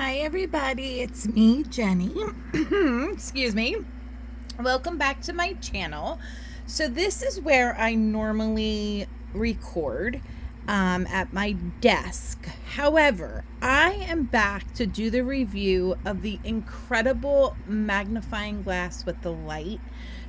Hi everybody, it's me, Jenny. Excuse me. Welcome back to my channel. So this is where I normally record at my desk. However, I am back to do the review of the incredible magnifying glass with the light.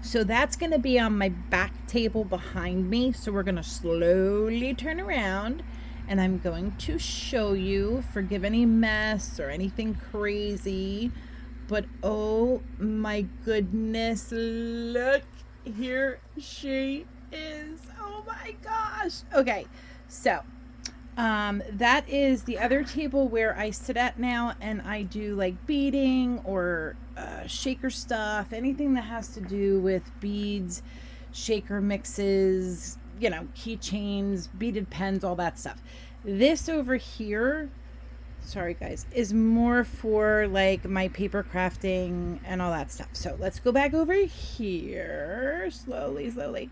So that's going to be on my back table behind me. So we're going to slowly turn around and I'm going to show you, forgive any mess or anything crazy, but oh my goodness, look, here she is. Oh my gosh. Okay, so that is the other table where I sit at now, and I do like beading or shaker stuff, anything that has to do with beads, shaker mixes, you know, keychains, beaded pens, all that stuff. This over here, sorry guys, is more for like my paper crafting and all that stuff. So let's go back over here slowly.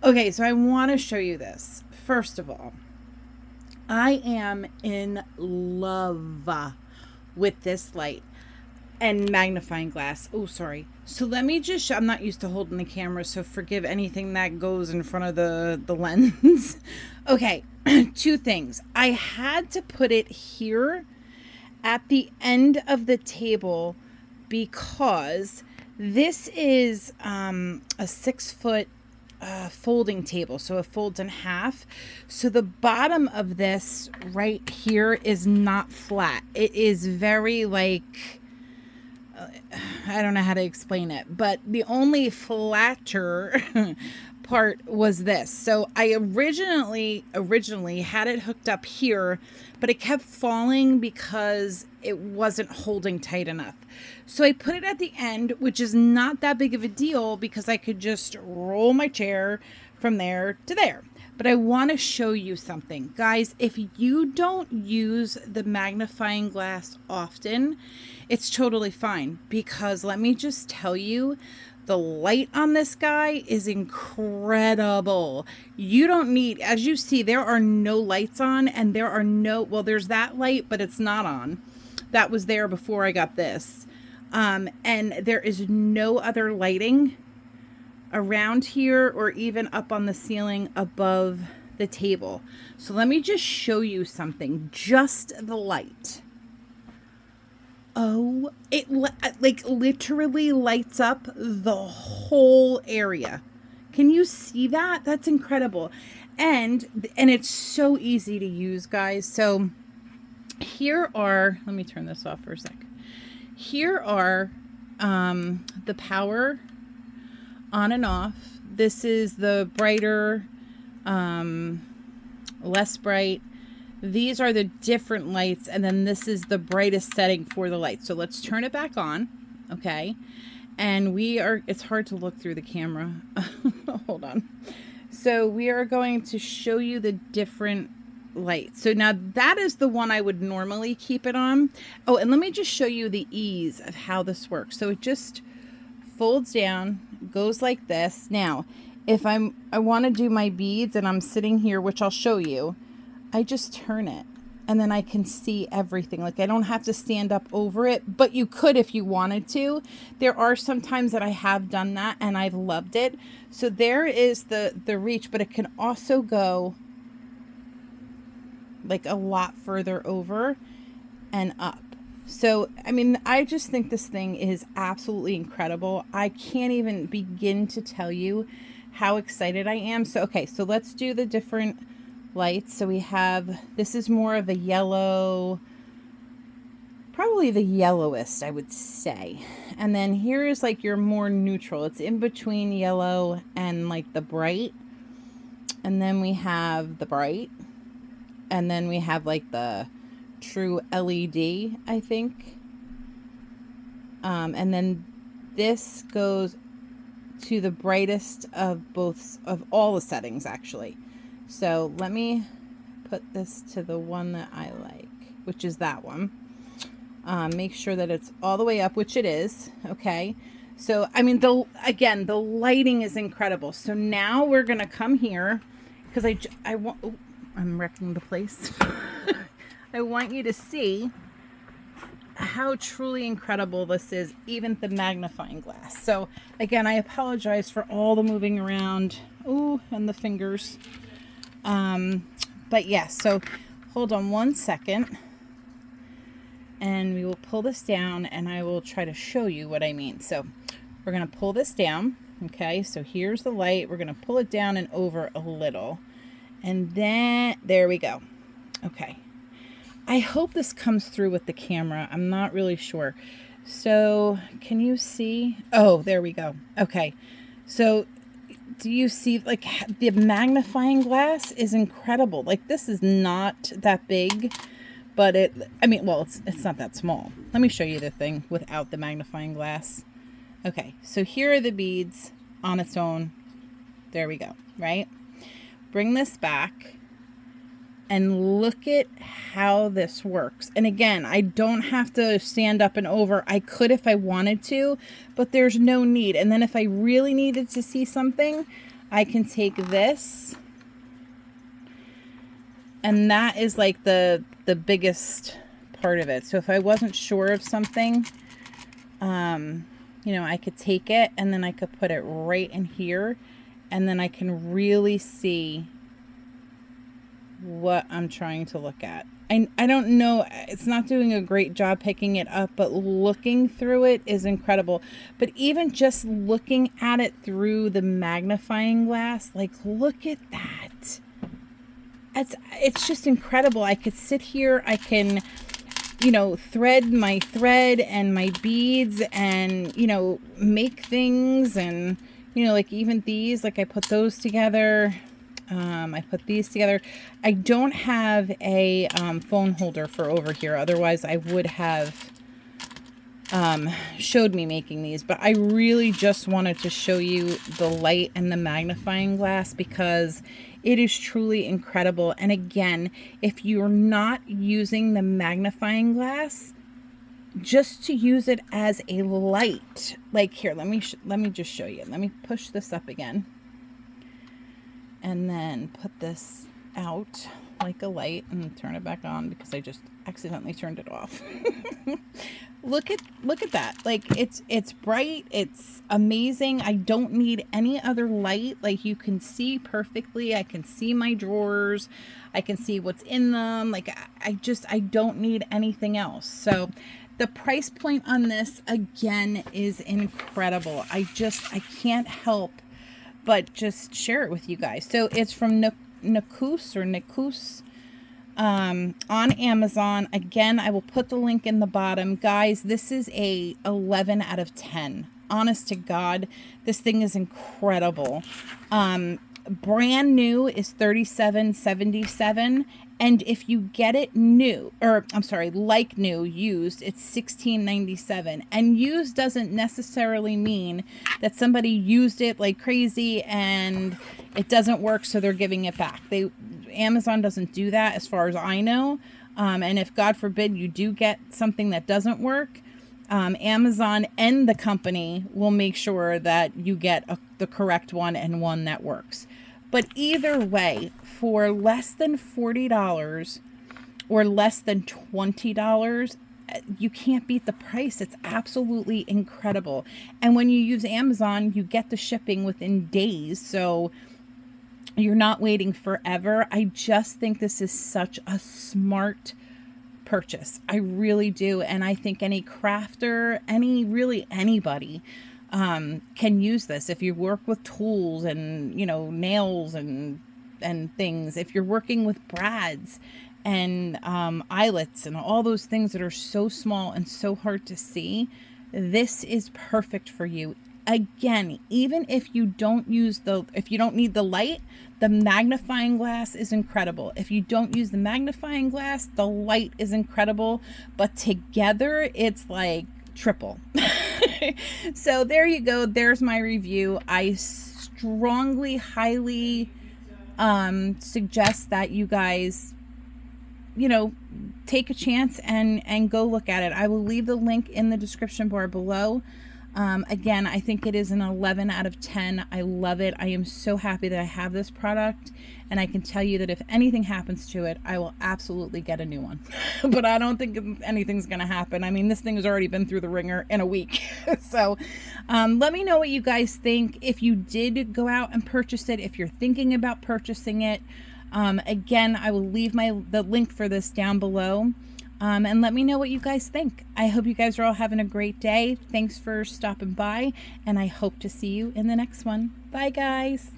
Okay, so I want to show you this. First of all, I am in love with this light and magnifying glass. Oh, sorry. So let me just I'm not used to holding the camera, so forgive anything that goes in front of the lens. Okay, two things. I had to put it here at the end of the table because this is a 6-foot folding table, so it folds in half. So the bottom of this right here is not flat. It is very like, I don't know how to explain it, but the only flatter part was this. So I originally had it hooked up here, but it kept falling because it wasn't holding tight enough. So I put it at the end, which is not that big of a deal because I could just roll my chair from there to there. But I want to show you something. Guys, if you don't use the magnifying glass often, it's totally fine, because let me just tell you, the light on this guy is incredible. You don't need, as you see, there are no lights on, and there are no, well, there's that light, but it's not on. That was there before I got this. And there is no other lighting around here or even up on the ceiling above the table. So let me just show you something, just the light. Oh, it like literally lights up the whole area. Can you see that? That's incredible. And it's so easy to use, guys. So here are, let me turn this off for a sec. Here are the power on and off. This is the brighter, less bright. These are the different lights, and then this is the brightest setting for the light. So let's turn it back on, okay? And we are, it's hard to look through the camera. Hold on. So we are going to show you the different lights. So now that is the one I would normally keep it on. Oh, and let me just show you the ease of how this works. So it just folds down, goes like this. Now, if I want to do my beads and I'm sitting here, which I'll show you, I just turn it and then I can see everything. Like, I don't have to stand up over it, but you could if you wanted to. There are some times that I have done that and I've loved it. So there is the reach, but it can also go like a lot further over and up. So, I mean, I just think this thing is absolutely incredible. I can't even begin to tell you how excited I am. So, okay, so let's do the different lights. So we have, this is more of a yellow, probably the yellowest, I would say. And then here is like your more neutral. It's in between yellow and like the bright. And then we have the bright. And then we have like the true LED, I think. And then this goes to the brightest of both, of all the settings actually. So let me put this to the one that I like, which is that one. Make sure that it's all the way up, which it is. Okay. So, I mean, again, the lighting is incredible. So now we're going to come here because I want, oh, I'm wrecking the place. I want you to see how truly incredible this is, even the magnifying glass. So again, I apologize for all the moving around. Ooh, and the fingers. But yeah, so hold on one second. And we will pull this down and I will try to show you what I mean. So we're going to pull this down. Okay, so here's the light. We're going to pull it down and over a little. And then, there we go. Okay. I hope this comes through with the camera. I'm not really sure. So, can you see? Oh, there we go. Okay. So, do you see, like, the magnifying glass is incredible. Like, this is not that big, but it's not that small. Let me show you the thing without the magnifying glass. Okay, so here are the beads on its own. There we go, right? Bring this back and look at how this works. And again, I don't have to stand up and over. I could if I wanted to, but there's no need. And then if I really needed to see something, I can take this. And that is like the biggest part of it. So if I wasn't sure of something, you know, I could take it and then I could put it right in here and then I can really see what I'm trying to look at. I don't know, it's not doing a great job picking it up, but looking through it is incredible. But even just looking at it through the magnifying glass, like, look at that. It's just incredible. I could sit here, I can, you know, thread my thread and my beads and, you know, make things. And, you know, like even these, like I put those together. I put these together. I don't have a phone holder for over here. Otherwise I would have showed me making these, but I really just wanted to show you the light and the magnifying glass because it is truly incredible. And again, if you're not using the magnifying glass, just to use it as a light, like here, let me just show you. Let me push this up again and then put this out like a light and turn it back on because I just accidentally turned it off. Look at that. Like it's bright, it's amazing. I don't need any other light. Like you can see perfectly. I can see my drawers. I can see what's in them. Like I don't need anything else. So the price point on this again is incredible. I can't help but just share it with you guys. So it's from Nakoos on Amazon. Again, I will put the link in the bottom. Guys, this is a 11 out of 10. Honest to God, this thing is incredible. Brand new is $37.77, and if you get it new, or I'm sorry, like new, used, it's $16.97. And used doesn't necessarily mean that somebody used it like crazy and it doesn't work, so they're giving it back. Amazon doesn't do that as far as I know. And if God forbid you do get something that doesn't work, Amazon and the company will make sure that you get the correct one and one that works. But either way, for less than $40 or less than $20, you can't beat the price. It's absolutely incredible. And when you use Amazon, you get the shipping within days. So you're not waiting forever. I just think this is such a smart purchase. I really do. And I think any crafter, anybody can use this. If you work with tools and, you know, nails and things, if you're working with brads and eyelets and all those things that are so small and so hard to see, this is perfect for you. Again, even if you don't need the light, the magnifying glass is incredible. If you don't use the magnifying glass, the light is incredible, but together it's like triple. So there you go. There's my review. I strongly, highly suggest that you guys, you know, take a chance and go look at it. I will leave the link in the description bar below. Again, I think it is an 11 out of 10. I love it. I am so happy that I have this product, and I can tell you that if anything happens to it, I will absolutely get a new one. But I don't think anything's going to happen. I mean, this thing has already been through the ringer in a week. So let me know what you guys think. If you did go out and purchase it, if you're thinking about purchasing it, again, I will leave the link for this down below. And let me know what you guys think. I hope you guys are all having a great day. Thanks for stopping by, and I hope to see you in the next one. Bye, guys.